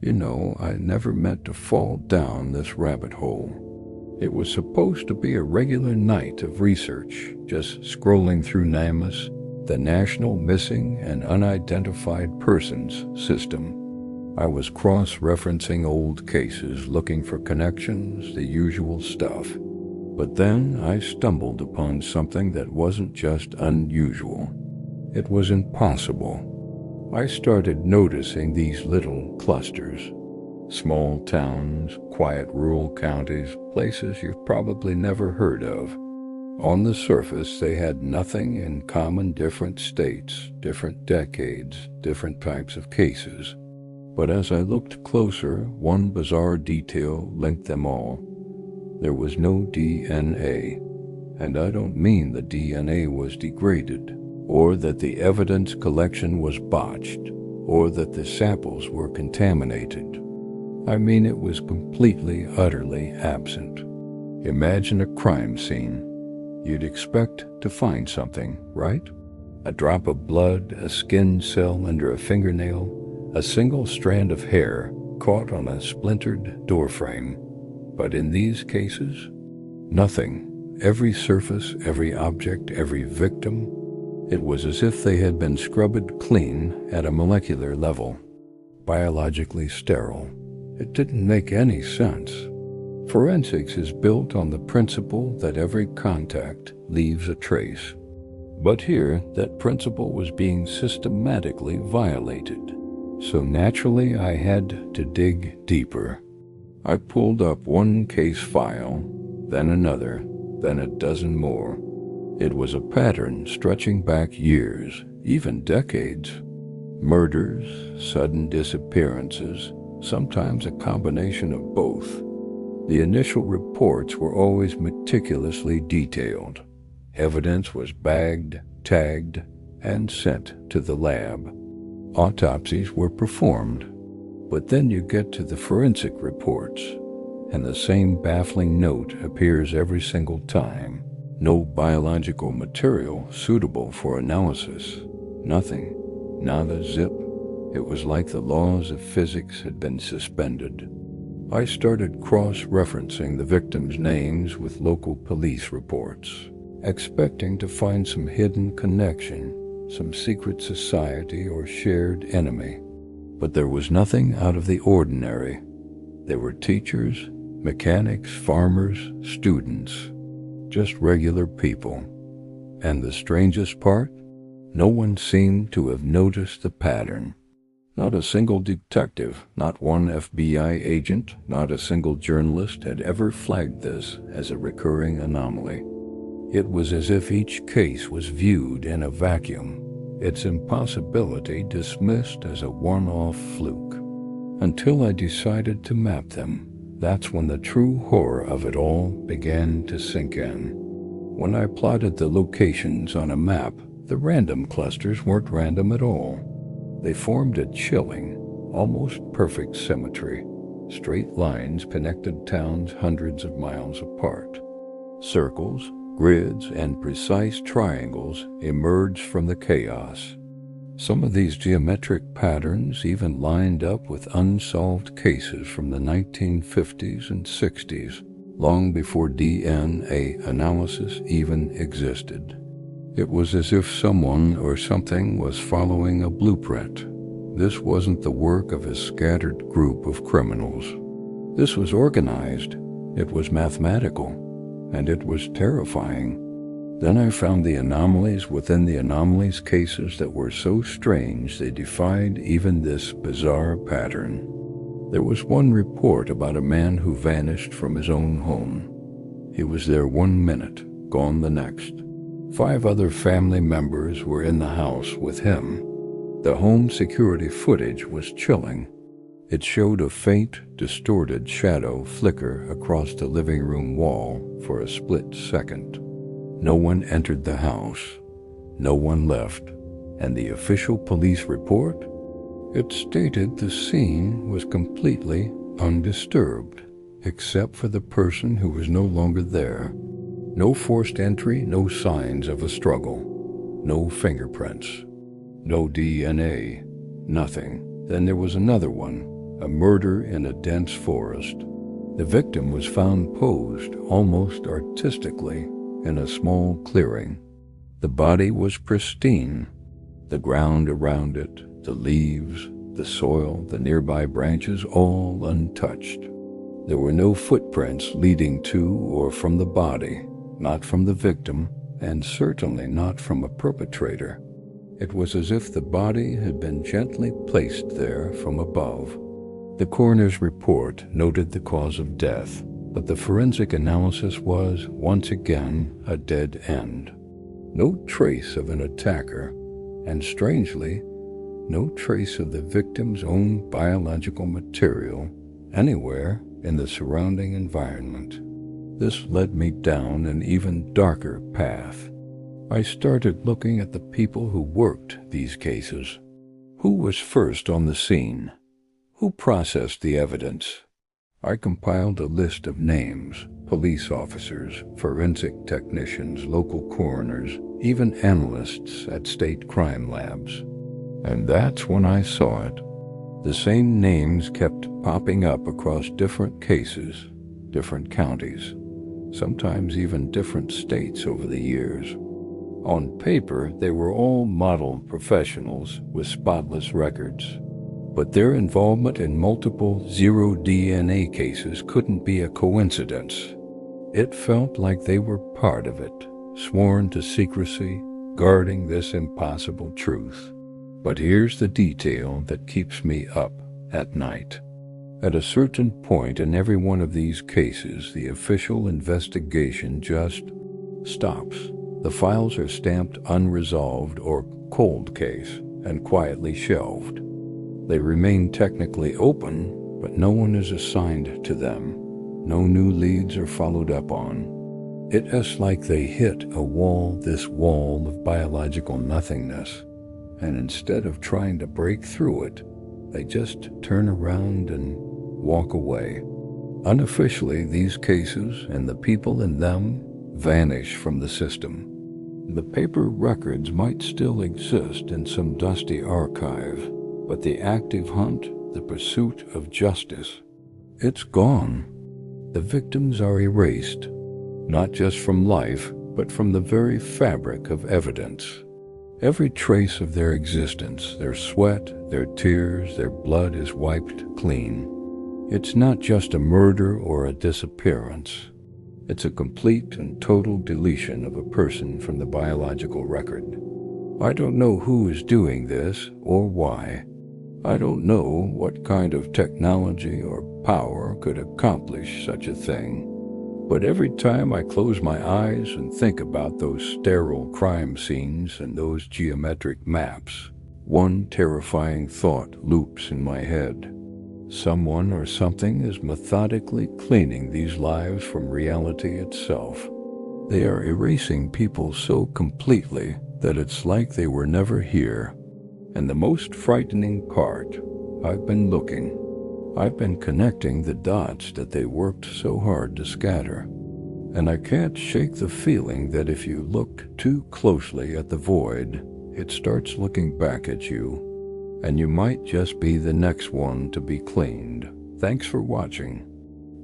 You know, I never meant to fall down this rabbit hole. It was supposed to be a regular night of research, just scrolling through NamUs, the National Missing and Unidentified Persons System. I was cross-referencing old cases, looking for connections, the usual stuff. But then I stumbled upon something that wasn't just unusual. It was impossible. I started noticing these little clusters. Small towns, quiet rural counties, places you've probably never heard of. On the surface, they had nothing in common, different states, different decades, different types of cases. But as I looked closer, one bizarre detail linked them all. There was no DNA. And I don't mean the DNA was degraded, or that the evidence collection was botched, or that the samples were contaminated. I mean it was completely, utterly absent. Imagine a crime scene. You'd expect to find something, right? A drop of blood, a skin cell under a fingernail, a single strand of hair caught on a splintered doorframe. But in these cases, nothing. Every surface, every object, every victim, it was as if they had been scrubbed clean at a molecular level, biologically sterile. It didn't make any sense. Forensics is built on the principle that every contact leaves a trace. But here, that principle was being systematically violated. So naturally, I had to dig deeper. I pulled up one case file, then another, then a dozen more. It was a pattern stretching back years, even decades. Murders, sudden disappearances, sometimes a combination of both. The initial reports were always meticulously detailed. Evidence was bagged, tagged, and sent to the lab. Autopsies were performed. But then you get to the forensic reports, and the same baffling note appears every single time. No biological material suitable for analysis. Nothing. Not a zip. It was like the laws of physics had been suspended. I started cross-referencing the victims' names with local police reports, expecting to find some hidden connection, some secret society or shared enemy. But there was nothing out of the ordinary. There were teachers, mechanics, farmers, students, just regular people. And the strangest part? No one seemed to have noticed the pattern. Not a single detective, not one FBI agent, not a single journalist had ever flagged this as a recurring anomaly. It was as if each case was viewed in a vacuum, its impossibility dismissed as a one-off fluke. Until I decided to map them, that's when the true horror of it all began to sink in. When I plotted the locations on a map, the random clusters weren't random at all. They formed a chilling, almost perfect symmetry. Straight lines connected towns hundreds of miles apart. Circles, grids, and precise triangles emerged from the chaos. Some of these geometric patterns even lined up with unsolved cases from the 1950s and 60s, long before DNA analysis even existed. It was as if someone or something was following a blueprint. This wasn't the work of a scattered group of criminals. This was organized, it was mathematical, and it was terrifying. Then I found the anomalies within the anomalies, cases that were so strange they defied even this bizarre pattern. There was one report about a man who vanished from his own home. He was there 1 minute, gone the next. 5 other family members were in the house with him. The home security footage was chilling. It showed a faint, distorted shadow flicker across the living room wall for a split second. No one entered the house. No one left. And the official police report? It stated the scene was completely undisturbed, except for the person who was no longer there. No forced entry, no signs of a struggle, no fingerprints, no DNA, nothing. Then there was another one, a murder in a dense forest. The victim was found posed almost artistically in a small clearing. The body was pristine. The ground around it, the leaves, the soil, the nearby branches, all untouched. There were no footprints leading to or from the body, not from the victim, and certainly not from a perpetrator. It was as if the body had been gently placed there from above. The coroner's report noted the cause of death, but the forensic analysis was, once again, a dead end. No trace of an attacker, and strangely, no trace of the victim's own biological material anywhere in the surrounding environment. This led me down an even darker path. I started looking at the people who worked these cases. Who was first on the scene? Who processed the evidence? I compiled a list of names: police officers, forensic technicians, local coroners, even analysts at state crime labs. And that's when I saw it. The same names kept popping up across different cases, different counties, sometimes even different states over the years. On paper, they were all model professionals with spotless records. But their involvement in multiple zero DNA cases couldn't be a coincidence. It felt like they were part of it, sworn to secrecy, guarding this impossible truth. But here's the detail that keeps me up at night. At a certain point in every one of these cases, the official investigation just stops. The files are stamped unresolved or cold case and quietly shelved. They remain technically open, but no one is assigned to them. No new leads are followed up on. It is like they hit a wall, this wall of biological nothingness, and instead of trying to break through it, they just turn around and walk away. Unofficially, these cases and the people in them vanish from the system. The paper records might still exist in some dusty archive, but the active hunt, the pursuit of justice, it's gone. The victims are erased, not just from life, but from the very fabric of evidence. Every trace of their existence, their sweat, their tears, their blood is wiped clean. It's not just a murder or a disappearance. It's a complete and total deletion of a person from the biological record. I don't know who is doing this or why. I don't know what kind of technology or power could accomplish such a thing. But every time I close my eyes and think about those sterile crime scenes and those geometric maps, one terrifying thought loops in my head. Someone or something is methodically cleaning these lives from reality itself. They are erasing people so completely that it's like they were never here. And the most frightening part, I've been looking. I've been connecting the dots that they worked so hard to scatter. And I can't shake the feeling that if you look too closely at the void, it starts looking back at you. And you might just be the next one to be cleaned. Thanks for watching.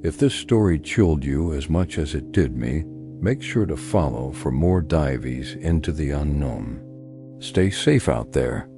If this story chilled you as much as it did me, make sure to follow for more dives into the unknown. Stay safe out there.